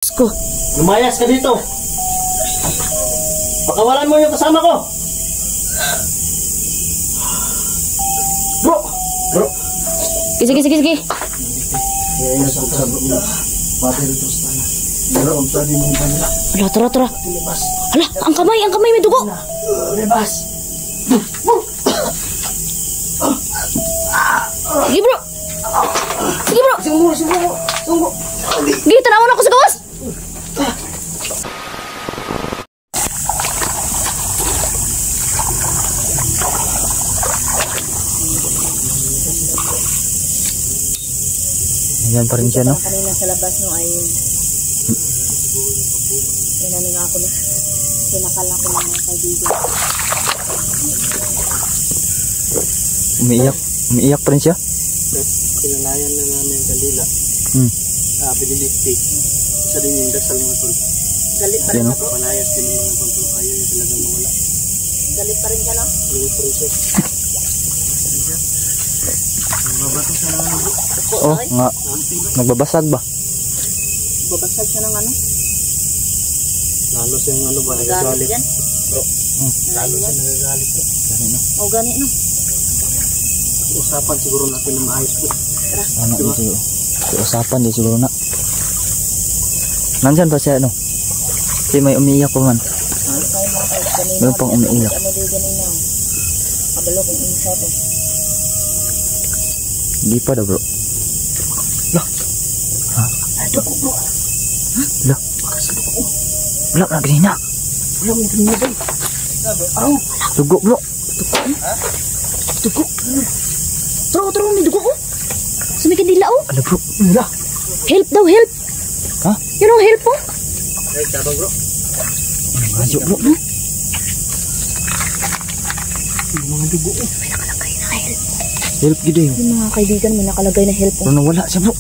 Ko. Lumayas ka dito. Pakawalan mo yung kasama ko. Bro! Bro! Sige. Tara. Hala, ang kamay may dugo. Bebas. Sige bro. Tunggu. Sige, tanawan ako sa gawas. Ayan pa rin siya, no? Kanina sa labas no ay inano na ako na pinakala ko ng mga kaibigan. Umiiyak pa rin siya? Pinalayan na namin yung kandila. Bililigpig. Isa din yung dasal mga tol. Galit pa rin Yan, ka bro? Palayas din yung mga tol. Ayaw niya talagang mawala. Galit pa rin ka no? Galit pa rin siya. Mabato siya na ano. Oh, nga. Nagbabasag ba? Babasag siya ng ano? Lalo siyang ano ba, Galit nagagalit. yan? Bro, lalo siya nagagalit to. Gani, no? O gani no? Usapan siguro natin na maayos po. Ano, diba? Siguro. Usapan din siguro na. Nandyan pa siya, no? Kasi may umiiyak pa man. Meron pang umiiyak. Ano din ganina? Kabalo kong insa to. Hindi pa daw, bro. Dugo bro. Wala. Wala na ganina. Wala mo yung nabay. Aw, Dugo, bro. dugo. Tro, ni dugo ko. Sa may kandila oh. Ala, bro. Wala. Help daw, help. Ha? Yun ang help po. Ay, tabang bro. Mayo, bro. Yung mga dugo eh. May nakalagay na help. Help gid yun. Yung mga kaibigan may nakalagay na help po. Pero nawala siya, bro.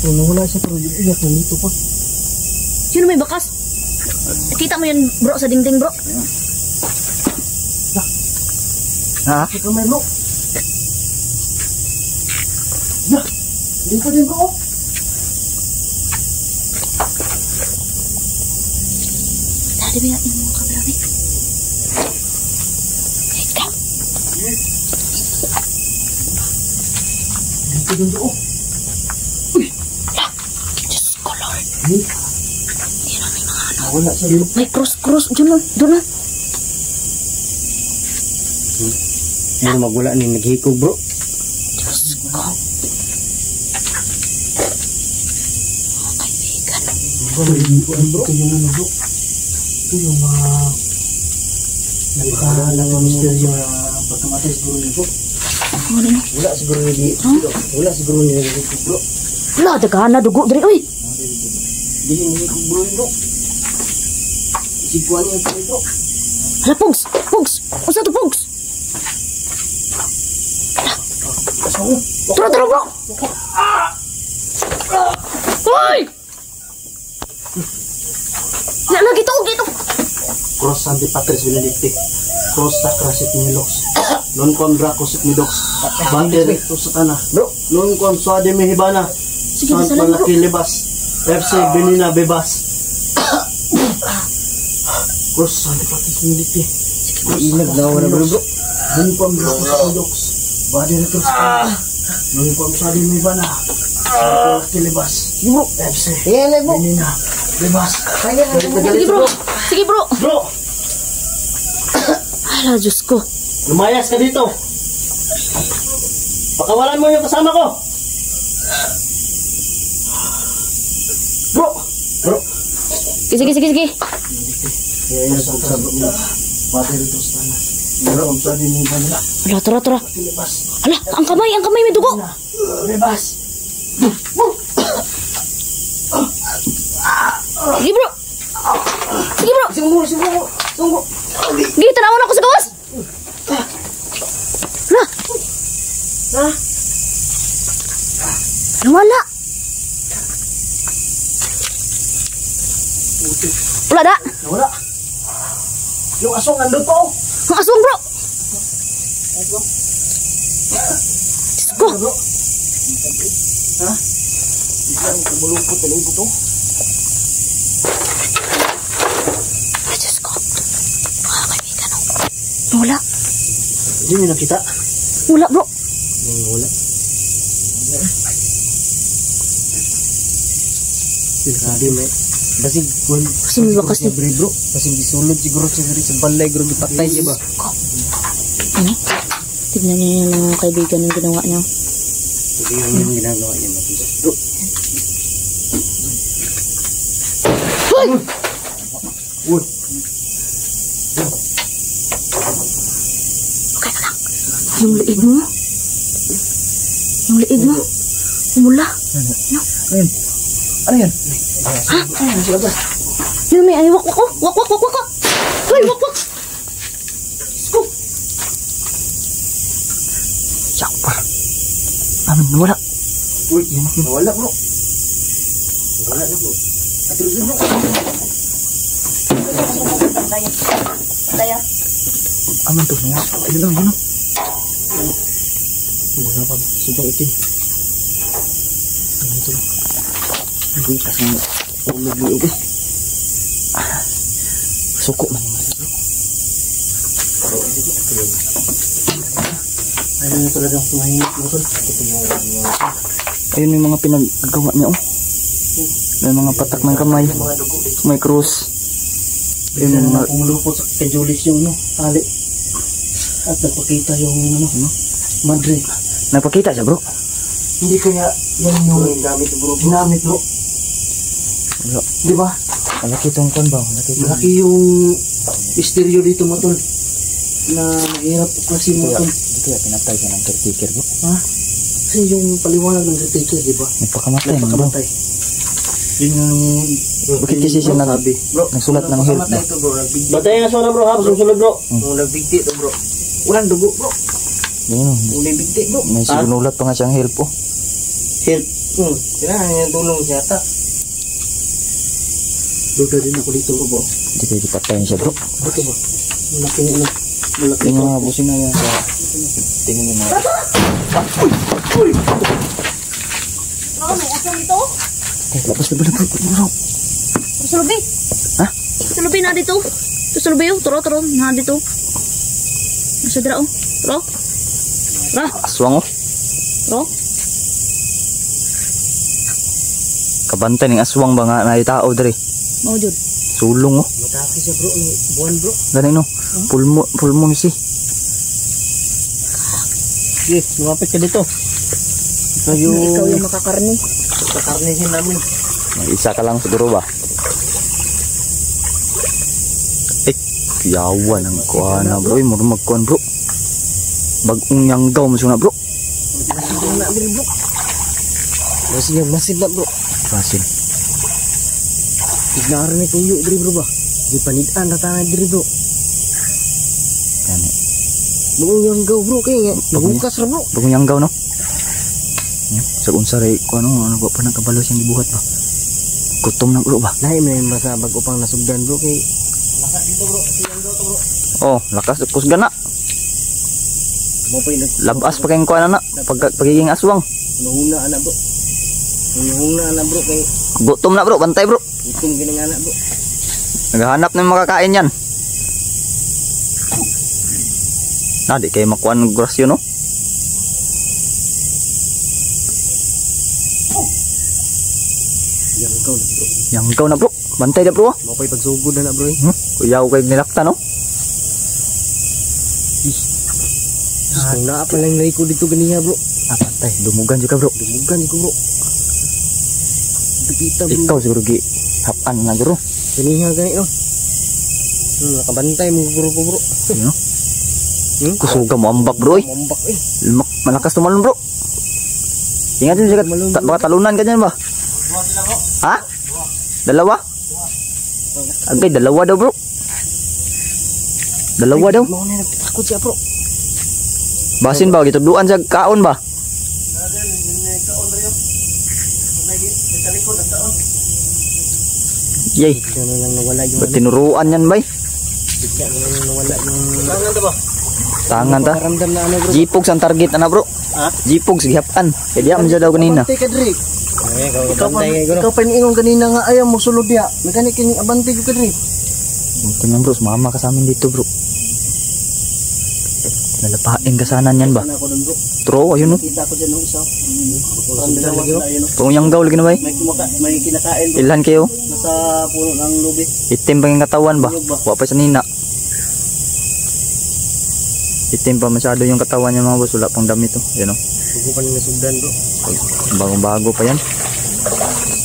Kung nawala siya pero yung iyak nandito pa. Sino may bakas? Nakita mo yan bro sa dingding bro? Ha? Ito may bro. Ya, dito din bro. Dali ba yung mga kabrabi? Ikaw. Dito din bro. Diyos ko Lord. Yan ang may mga ano. Wala siya dito. May cross. Doon na. Ano magwala ni naghikog bro. Diyos ko. Mga kaibigan. Ito yung ano bro. Ito yung mga nagkahalang ng misteryo na pagkamatay siguro ni bro. Ano na? Wala siguro ni wala siguro ni naghikog bro. Wala, dagahan na dugo. Dari, uy. Hindi ni naghikog bro bro. Isiguan niya ito bro. Hala, Pogs. Usa to Pogs. Tara bro. Uy! Lagi to. Cross Santi Patris Benedicti. Cross Sacrasit Milox. Non con Dracosit Midox. Bante recto Satana. Bro, non con Suade Mehibana. Sige, Sant dasalan, bro. Malakilibas. FC Benina Bebas. Cross Santi Patris Benedicti. Ilag na wala bro. Non con Dracosit Midox. Bante recto Satana. Non con Suade Mehibana. Sant Malakilibas. Bro. FC Benina Bebas. Sige bro. Bro, Hala, Diyos ko. lumayas ka dito. Pakawalan mo yung kasama ko. Bro! Sige. Kaya sa bro mo. Pati rito sa tanan. Pero ang sabi mo ba nila? Hala, tara. Pilibas. Hala, ang kamay may dugo. Bebas. Sige bro. Tunggu. Sige, tanawan ako sa gawas. Hala. Wala. Wala da. Wala. Yung asong nandun po. Ang aswang bro. Diyos ko. Bro. Ha? Isang kumulupot na libo to. Ay, Diyos ko. Mga kaibigan, oh. Wala. Hindi nyo nakita. Wala, bro. Wala. Sabi may basig may bakas ni bro. Basig disulod siguro sa balay bro gipatay di ba? Ano? Tignan niyo yung mga kaibigan yung ginawa niyo. Tignan niyo yung ginagawa niya bro. Hoy! Uy! Okay ka lang. Yung liig mo. Yung liig mo. Umula. Ano? Ayun. Ano yan? Ha? Ayun, sa labas. Yun may ay wak ko. Wak. Hoy, wak. Sko. Sakpa. Amin, nawala. Uy, nawala bro. Nawala na bro. Atulog na bro. Daya. Amin to, niya. Ayun lang, yun lang. Wala pa. Subang itim. Ano ito lang? Hindi kasi umagluog eh. Suko man yung mga bro. Ayun na talagang tumahingit mo tol. Ito yung Ayun yung mga pinagagawa niya, oh. May mga patak ng kamay. mga dugo dito. May krus. Ayun yung mga... Pumulupot sa kay Julius yung tali. At nagpakita yung madre. Nagpakita siya, bro. Hindi kaya yan yung ginamit bro. Wala. Di ba? Malaki itong kon ba? Malaki yung misteryo dito mo tol. Na mahirap kasi mo tol. Hindi kaya pinatay ka ng caretaker, bro. Ha? Kasi yung paliwanag ng caretaker, di ba? Nagpakamatay, bro. Nagpakamatay. Yun yung... Bakit kasi siya sabi? Bro, nagsulat ng help, bro? Ito, bro. Nagbigti. Batay na sana bro, hapos susunod bro. Nung nagbigti ito bro. Walang dugo bro. Yun, Nung nagbigti bro. may sinulat pa nga siyang help, oh. Help. Kailangan niya tulong siya ata. Duga din ako dito bro. Hindi kayo dipatayin siya, bro. Ito ba? Malaking ano. Malaking Yung mga busing na yan sa... Tingnan niyo mga... Uy! Baka may asang ito. Labas na ba na, bro? Sulubi. Ha? Sulubi na dito. Sulubi yun. Turo. Na dito. Nasa dira, oh. Turo. Ra. Aswang, oh. Turo. Kabantay ng aswang ba nga na tao, dre? Mau jud. Sulong, oh. Mataki siya bro. May buwan bro. Ganun, no? Pulmo ni si. Yes, lumapit ka dito. Ikaw yung... Ikaw yung makakarni. kakarnihin namin. May isa ka lang siguro ba? Kiyawan ang kuha na, bro. Muro magkuhan, bro. Bagong yanggaw mo na, bro. Masin na bro. Masin na bro. Masin. Ignaran ni tuyo diri bro ba? Di panitan na tanay diri bro. Yan eh. Bagong yanggaw bro kaya nabukas ra bro. Bagong yanggaw, no? Sa unsa ray ko ano pa nagkabalo siyang gibuhat ba? Gutom na, bro ba? Lahi man basa bago pang nasugdan bro kay lakas dito bro. Yanggaw to bro. Oh, lakas kusga na. Mo pa Labas pa kayong kuha na pagiging aswang. nuhuna ana bro. Nuhuna ana bro kay Gutom na, bro. Bantay, bro. gutom ginang ana bro. Naghahanap ng makakain yan. Di kayo makuha ng grasyo, no? Yanggaw na bro. Yanggaw na, bro. Bantay na, bro. Mo pa pagsugod na bro. Kuyaw kayo nilakta, no? Kung naa pa lang naiko dito ganiya bro. Bantay. Dumugan juga, bro. Dumugan ko bro. Dipita bro. Ikaw siguro hapan na, bro. Ganiya gani no. Nakabantay mo bro ko bro. Ano? Kusuga mo ambak, bro. Mambak eh. Malakas tumalon, bro. Ingat din sikat. Baka talunan ka dyan ba? Ha? Dalawa? Agay, dalawa daw, bro. Dalawa daw. Mo na takot siya bro. Basin ba? Gituduan sa kaon ba? Yay. Bigla na lang nawala yung Ba't tinuruan yan, bay? bigla na lang nawala yung tangan to ba? Tangan ta. Paramdam na ano bro. Jipogs ang target na, bro. Ha? Jipogs, gihapan. Kaya diyan mo siya daw kanina. Bantay ka diri. Ikaw pa niingon kanina nga ayaw mo sulod niya. Mekanik kining abante ko kadri. Ito niyan bro, sumama ka sa amin dito bro. Lalapain ka sana niyan ba? Ako dun bro. Tro, ayun no. Kita ko dyan ng isa. Parang dalawa na ayun. Panguyanggaw lagi na ba? May kinakain bro. Ilan kayo? Nasa puno ng lubi. Itim pa yung katawan ba? Wa pa sa nina. Itim pa masyado yung katawan niya mga boss. Wala pang damit to. Yan o. Sugo pa nila sugdan bro. Bagong-bago pa yan.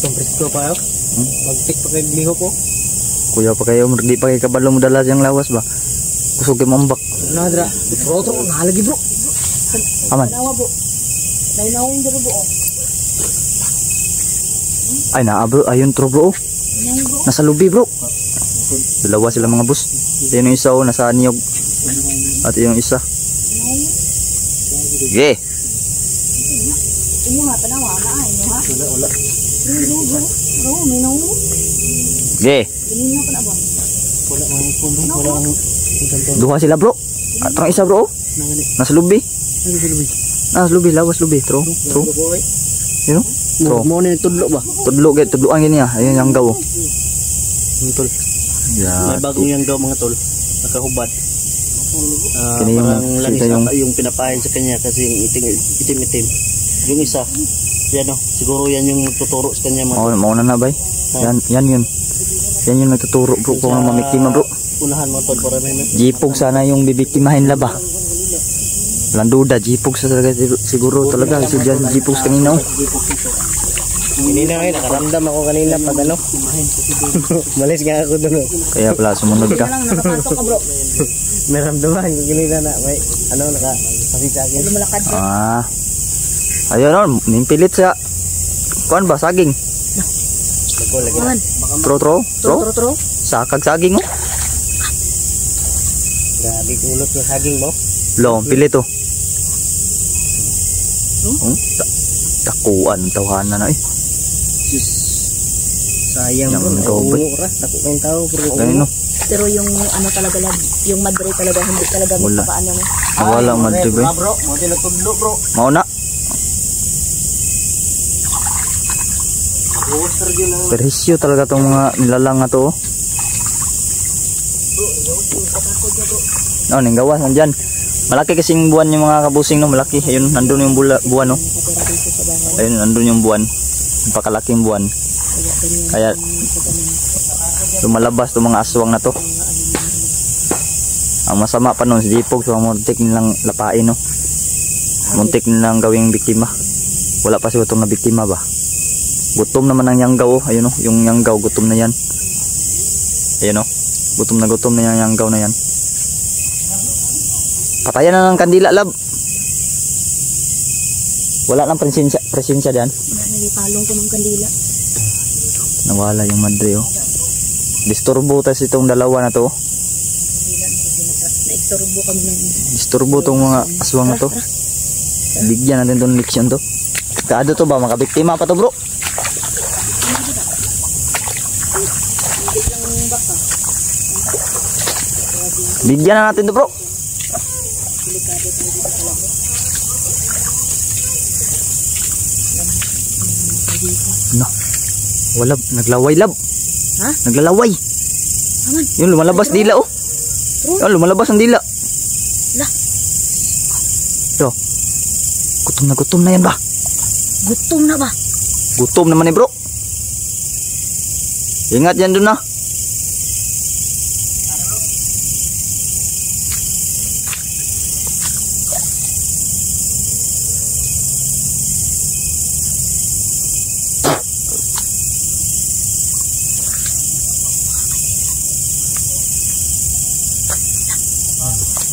Kompresko pa yun. Magtik pa kayo liho ko. Kuya pa kayo, di pa kayo kabalo mo dala siyang lawas ba? Kusog yung mambak. Nadra. Bro, nahalagi bro. Aman. Nawa bro. Naunawin dito bro. Ay naa bro, ayun tro bro. Nasa lubi bro. Dalawa sila mga boss. Yan yung isa o, nasa niyog. At yung isa. Sige. Ini nga tanawa na ay no ha. Wala. Bro, may naunawin. Sige. Ganyan pa na ba? Wala mang kumbo. Wala mang kanton. Duha sila bro. At ang isa bro. Nasa lubi. Ano sa lubi? Nasa lubi, lawas lubi. Tro. Tro. Yun o. Tro. Mo ni tudlo ba? Tudlo kaya, tudloan gini ah. Ayun yung gaw. Tol. Yeah. May bagong yang daw mga tol. Nakahubad. Kini yung parang langis kita yung- yung pinapain sa kanya kasi yung itim-itim. Yung isa, yan o, siguro yan yung tuturo sa kanya. Oh, mauna na bay. Yan yun. Yan yung nagtuturo bro kung ano mamiktima bro. Unahan mo tol para may Jipog sana yung bibiktimahin la ba? Walang duda, jipog sa talaga siguro talaga. Si Jan jipog kanina oh. Kanina kayo, nakaramdam ako kanina pag ano. Malis nga ako doon. Kaya pala sumunod ka. Lang nakapasok ka bro. Naramdaman ko kanina na may ano nakapasig sa akin. Lumalakad ka. Ah. Ayun oh, nimpilit siya. Kuan ba saging? Man. Tro. Tro. Sakag saging oh. Grabe kulot ng saging mo. Lo, pilit oh. Dakuan tawanan na eh. Sayang bro. Yaman ikaw, boy. Ura, naku kayong tao bro. Ganun oh. Pero yung ano talaga yung madre talaga hindi talaga Wala. paano no. Nawala man di ba? Bro, mo din nagtudlo bro. Mauna. Water gyud lang. Perhisyo talaga tong mga nilalang na to oh. Oh, ning gawas nandyan. Malaki kasing buwan yung mga kabusing no, malaki. Ayun, nandun yung buwan no. Ayun, nandun yung buwan. Napakalaking buwan. Kaya lumalabas itong mga aswang na to. Ang masama pa nun si Jipog, so muntik nilang lapain no. Muntik nilang gawing biktima. Wala pa siya itong na biktima ba. Gutom naman ang yanggaw oh. Ayun no, yung yanggaw gutom na yan. Ayun no, gutom na yung yanggaw na yan. Patayan na ng kandila lab. Wala nang presensya diyan. Nagipalong ko ng kandila. Nawala yung madre oh. Disturbo tas itong dalawa na to. Naistorbo kami ng Disturbo tong mga aswang na to. Bigyan natin tong leksyon to. Kaado to ba, makabiktima pa to bro. Bigyan na natin to bro. No. Wala, naglaway lab. Ha? Naglalaway. Aman. Yun, lumalabas dila oh. Yun, lumalabas ang dila. La. Yo. Gutom na yan ba? Gutom na ba? Gutom naman eh bro. Ingat yan dun na.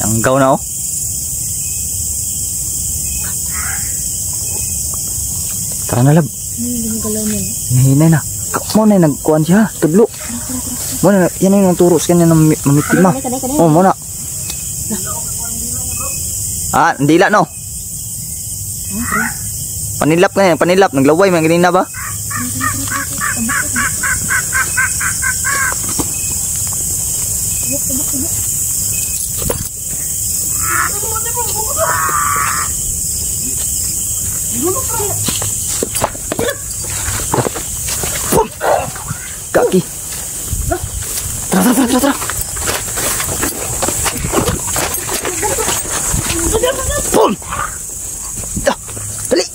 Yanggaw na oh. Tara na lab. Yung galaw niya. Hinahinay na. Mo na nagkuhan siya. Tudlo. Mo na yan yung turo sa kanya ng mamitima. Oh, mo na. Ah, ndila no. Panilap na yan, panilap. Naglaway man ganina ba? malaki. Tara, tara, tara, tara. Pum! Dali!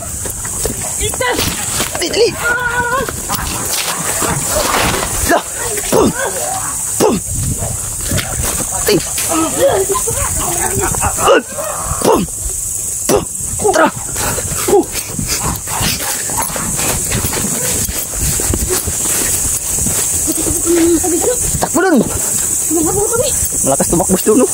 Dali, dali! Pum! Pum! Ay! Pum! Pum! Tara! Takbo dun! Malakas tumakbos dun, no?